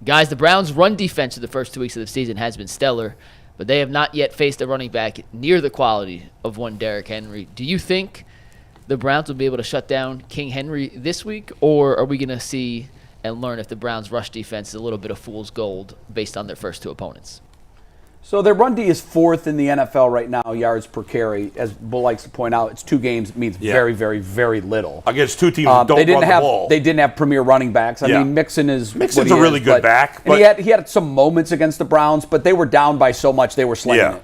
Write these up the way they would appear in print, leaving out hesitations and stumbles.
Guys, the Browns' run defense for the first 2 weeks of the season has been stellar, but they have not yet faced a running back near the quality of one Derrick Henry. Do you think the Browns will be able to shut down King Henry this week, or are we going to see and learn if the Browns' rush defense is a little bit of fool's gold based on their first two opponents? So their run D is fourth in the NFL right now, yards per carry. As Bull likes to point out, it's 2 games. It means very, very, very little. Against 2 teams that don't run the ball. They didn't have premier running backs. I mean, Mixon's a really good back. And he had some moments against the Browns, but they were down by so much they were slinging it.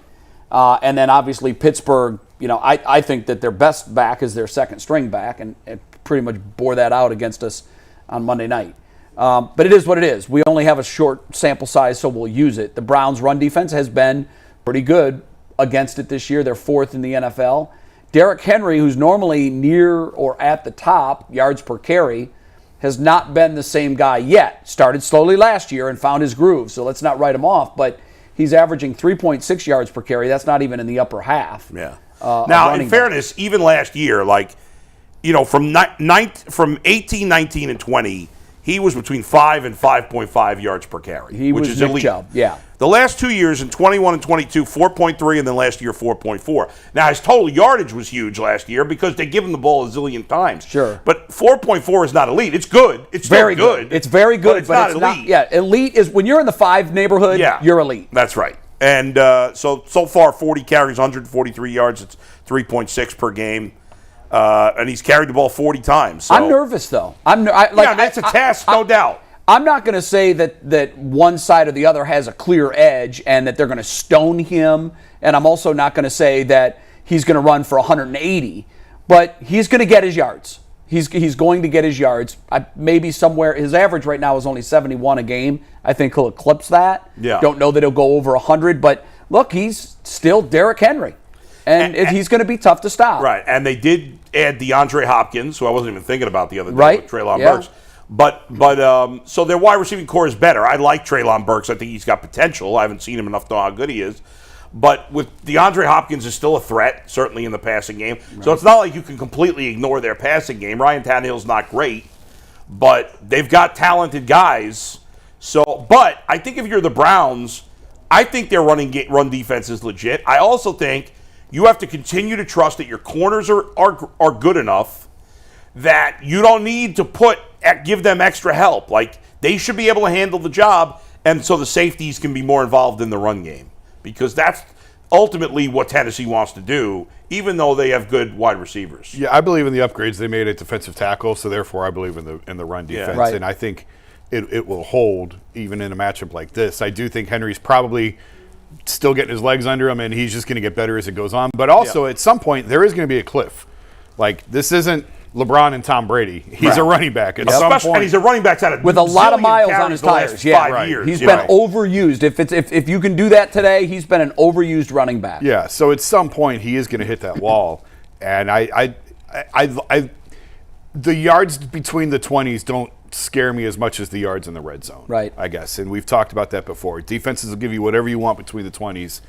And then obviously Pittsburgh, I think that their best back is their second string back, and it pretty much bore that out against us on Monday night. But it is what it is. We only have a short sample size, so we'll use it. The Browns' run defense has been pretty good against it this year. They're fourth in the NFL. Derrick Henry, who's normally near or at the top, yards per carry, has not been the same guy yet. Started slowly last year and found his groove, so let's not write him off. But he's averaging 3.6 yards per carry. That's not even in the upper half. Yeah. Now, in fairness, even last year, from 18, 19, and 20, he was between 5 and 5.5 yards per carry, which is elite. Yeah. The last 2 years, in 21 and 22, 4.3, and then last year, 4.4. Now, his total yardage was huge last year because they give him the ball a zillion times. Sure. But 4.4 is not elite. It's good. It's very good. It's very good, but it's not elite. Elite is when you're in the 5 neighborhood, you're elite. That's right. And so far, 40 carries, 143 yards. It's 3.6 per game. And he's carried the ball 40 times. So. I'm nervous, though. That's a test, no doubt. I'm not going to say that one side or the other has a clear edge and that they're going to stone him. And I'm also not going to say that he's going to run for 180. But he's going to get his yards. He's going to get his yards. Maybe somewhere, his average right now is only 71 a game. I think he'll eclipse that. Yeah. Don't know that he'll go over 100. But, look, he's still Derrick Henry. And he's going to be tough to stop. Right, and they did add DeAndre Hopkins, who I wasn't even thinking about the other day with Treylon Burks. But so their wide receiving core is better. I like Treylon Burks. I think he's got potential. I haven't seen him enough to know how good he is. But with DeAndre Hopkins is still a threat, certainly in the passing game. Right. So it's not like you can completely ignore their passing game. Ryan Tannehill's not great, but they've got talented guys. But I think if you're the Browns, I think their run defense is legit. I also think you have to continue to trust that your corners are good enough that you don't need to give them extra help. Like, they should be able to handle the job, and so the safeties can be more involved in the run game, because that's ultimately what Tennessee wants to do, even though they have good wide receivers. Yeah, I believe in the upgrades they made at defensive tackle, so therefore I believe in the run defense, and I think it will hold even in a matchup like this. I do think Henry's probably still getting his legs under him, and he's just going to get better as it goes on. But also, at some point, there is going to be a cliff. Like, this isn't LeBron and Tom Brady. He's a running back at some point. And he's a running back with a lot of miles on his tires. He's been overused. If you can do that today, he's been an overused running back. Yeah, so at some point, he is going to hit that wall. And the yards between the 20s don't scare me as much as the yards in the red zone, I guess. And we've talked about that before. Defenses will give you whatever you want between the 20s.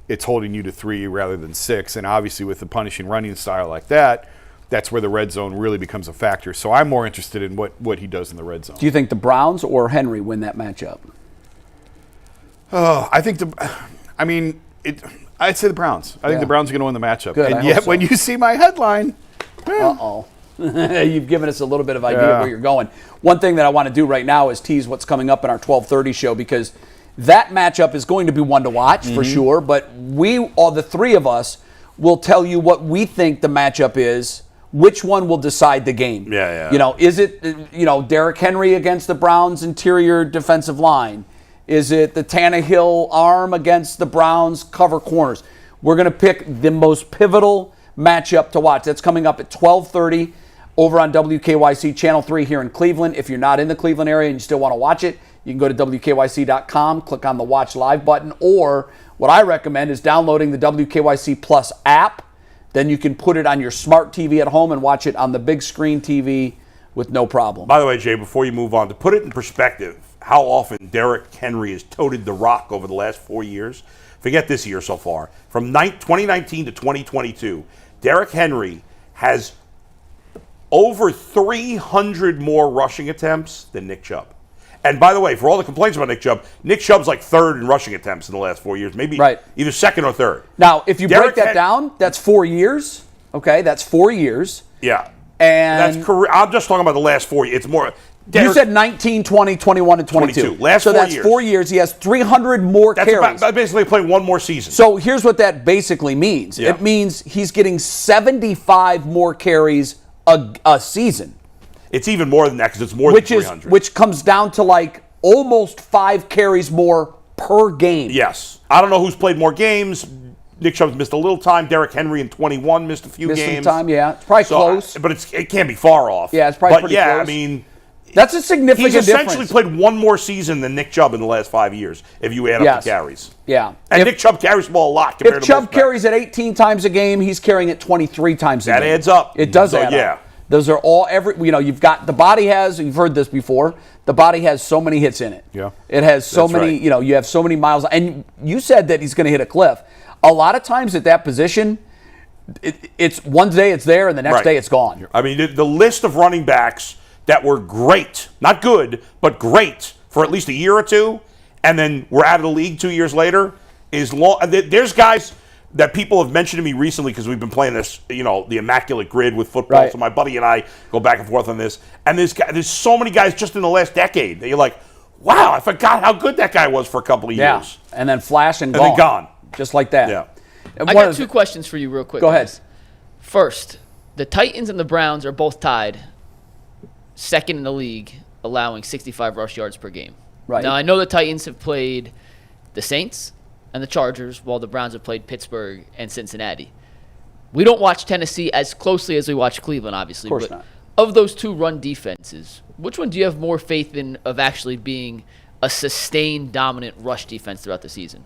It's holding you to 3 rather than 6. And obviously with the punishing running style like that, that's where the red zone really becomes a factor. So I'm more interested in what he does in the red zone. Do you think the Browns or Henry win that matchup? I'd say the Browns. I think the Browns are going to win the matchup. Good, and yet when you see my headline, you've given us a little bit of idea where you're going. One thing that I want to do right now is tease what's coming up in our 12:30 show, because that matchup is going to be one to watch for sure. But the three of us, will tell you what we think the matchup is. Which one will decide the game? Is it Derrick Henry against the Browns' interior defensive line? Is it the Tannehill arm against the Browns' cover corners? We're going to pick the most pivotal matchup to watch. That's coming up at 12:30 over on WKYC Channel 3 here in Cleveland. If you're not in the Cleveland area and you still want to watch it, you can go to WKYC.com, click on the Watch Live button, or what I recommend is downloading the WKYC Plus app. Then you can put it on your smart TV at home and watch it on the big screen TV with no problem. By the way, Jay, before you move on, to put it in perspective, how often Derrick Henry has toted the rock over the last 4 years. Forget this year so far. From 2019 to 2022, Derrick Henry has over 300 more rushing attempts than Nick Chubb. And by the way, for all the complaints about Nick Chubb's like third in rushing attempts in the last 4 years, maybe either second or third. Now, if you break that down, that's 4 years. Okay, that's 4 years. Yeah. And that's career. I'm just talking about the last 4 years. It's more. You said 19, 20, 21, and 22. Last 4 years. So that's 4 years. He has 300 more carries. That's basically playing one more season. So here's what that basically means. Yeah. It means he's getting 75 more carries a season. It's even more than that because it's more than 300. Which comes down to like almost 5 carries more per game. Yes. I don't know who's played more games. Nick Chubb's missed a little time. Derrick Henry in 21 missed a few games. Missed some time, yeah. It's probably close. But it can't be far off. Yeah, it's probably pretty close. I mean, that's a significant difference. He's essentially played one more season than Nick Chubb in the last 5 years, if you add up the carries. Yeah. And Nick Chubb carries the ball a lot compared to If Chubb carries it 18 times a game, he's carrying it 23 times a game. That adds up. It does add up. Those are all you've got, the body has, you've heard this before, the body has so many hits in it. Yeah. It has so many, you have so many miles. And you said that he's going to hit a cliff. A lot of times at that position, it's one day it's there and the next day it's gone. I mean, the list of running backs that were great, not good, but great for at least a year or two, and then were out of the league 2 years later is long. There's guys that people have mentioned to me recently because we've been playing this, the immaculate grid with football. Right. So my buddy and I go back and forth on this. And there's so many guys just in the last decade that you're like, wow, I forgot how good that guy was for a couple of years. And then flash and then gone. Just like that. Yeah. I got 2 questions for you real quick. Go ahead. First, the Titans and the Browns are both tied second in the league, allowing 65 rush yards per game. Right. Now, I know the Titans have played the Saints and the Chargers, while the Browns have played Pittsburgh and Cincinnati. We don't watch Tennessee as closely as we watch Cleveland, obviously. Of course not. Of those 2 run defenses, which one do you have more faith in of actually being a sustained, dominant rush defense throughout the season?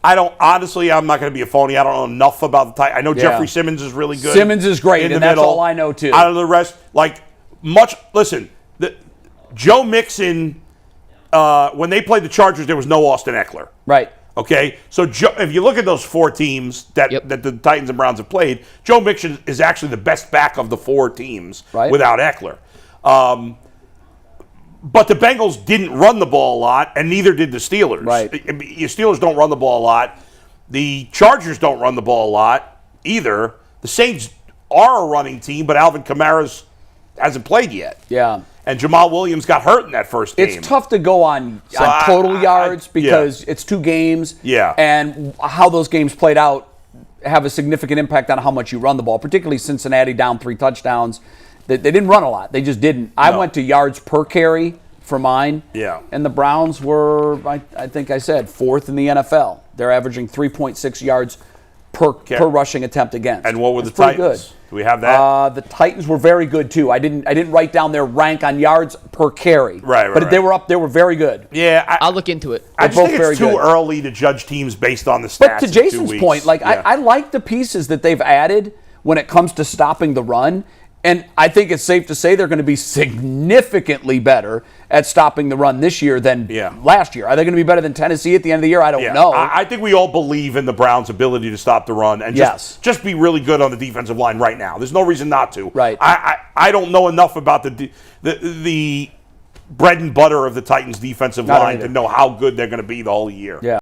I'm not going to be a phony. I don't know enough about the Titans. I know Jeffrey Simmons is really good. Simmons is great, and that's all I know, too. Out of the rest, listen, Joe Mixon, when they played the Chargers, there was no Austin Eckler. Right. Okay? So if you look at those 4 teams that the Titans and Browns have played, Joe Mixon is actually the best back of the 4 teams without Eckler. But the Bengals didn't run the ball a lot, and neither did the Steelers. Right. The Steelers don't run the ball a lot. The Chargers don't run the ball a lot either. The Saints are a running team, but Alvin Kamara hasn't played yet. Yeah. And Jamal Williams got hurt in that first game. It's tough to go on total yards because it's 2 games. Yeah. And how those games played out have a significant impact on how much you run the ball, particularly Cincinnati down 3 touchdowns. They didn't run a lot. They just didn't. I went to yards per carry for mine. Yeah. And the Browns were, I think I said, 4th in the NFL. They're averaging 3.6 yards per rushing attempt against. And what were the Titans? Good. Do we have that? The Titans were very good too. I didn't write down their rank on yards per carry. Right. But they were up. They were very good. Yeah. I'll look into it. I just think it's too early to judge teams based on the stats. But to Jason's point, I like the pieces that they've added when it comes to stopping the run. And I think it's safe to say they're going to be significantly better at stopping the run this year than last year. Are they going to be better than Tennessee at the end of the year? I don't know. I think we all believe in the Browns' ability to stop the run and just be really good on the defensive line right now. There's no reason not to. Right. I don't know enough about the bread and butter of the Titans' defensive line to know how good they're going to be the whole year. Yeah.